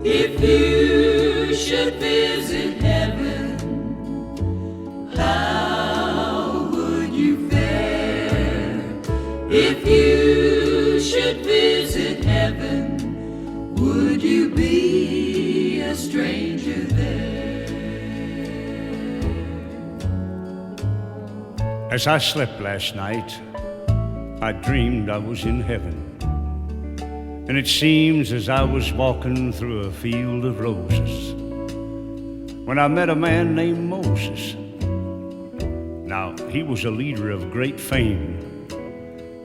If you should visit heaven, how would you fare? If you should visit heaven, would you be a stranger there? As I slept last night, I dreamed I was in heaven. And it seems as I was walking through a field of roses when I met a man named Moses. Now, he was a leader of great fame,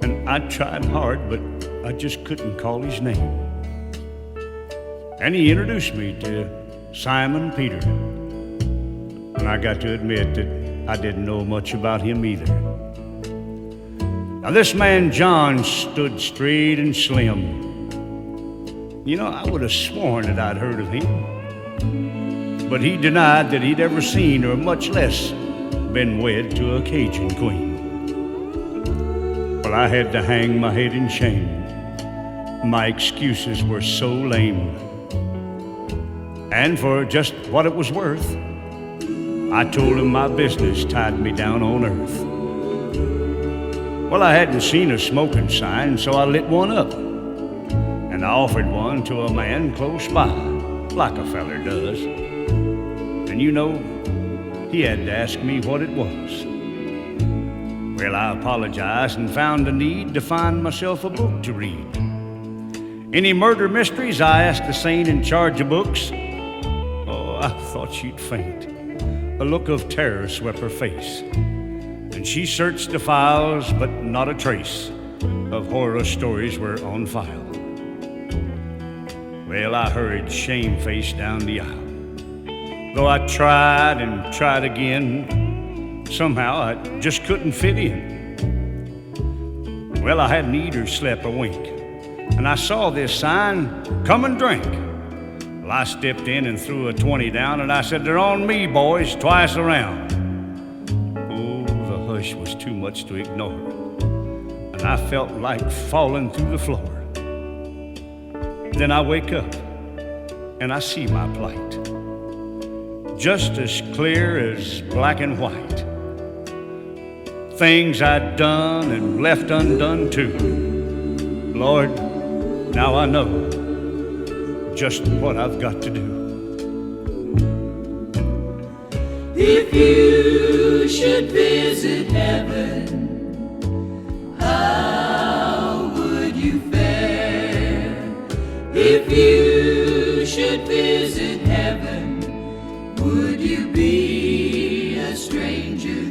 and I tried hard, but I just couldn't call his name. And he introduced me to Simon Peter, and I got to admit that I didn't know much about him either. Now, this man John stood straight and slim. You know, I would have sworn that I'd heard of him, but he denied that he'd ever seen or much less been wed to a Cajun queen. Well, I had to hang my head in shame. My excuses were so lame. And for just what it was worth, I told him my business tied me down on earth. Well, I hadn't seen a smoking sign, so I lit one up. And I offered one to a man close by, like a feller does. And you know, he had to ask me what it was. Well, I apologized and found the need to find myself a book to read. Any murder mysteries, I asked the saint in charge of books. Oh, I thought she'd faint. A look of terror swept her face. And she searched the files, but not a trace of horror stories were on file. Well, I hurried shamefaced down the aisle. Though I tried and tried again, somehow I just couldn't fit in. Well, I hadn't eat or slept a wink, and I saw this sign, "Come and drink." Well, I stepped in and threw a 20 down, and I said, "They're on me, boys, twice around." Oh, the hush was too much to ignore, and I felt like falling through the floor. Then I wake up, and I see my plight, just as clear as black and white. Things I'd done and left undone too. Lord, now I know just what I've got to do. If you should visit heaven, how would you fare? If you should visit heaven, would you be a stranger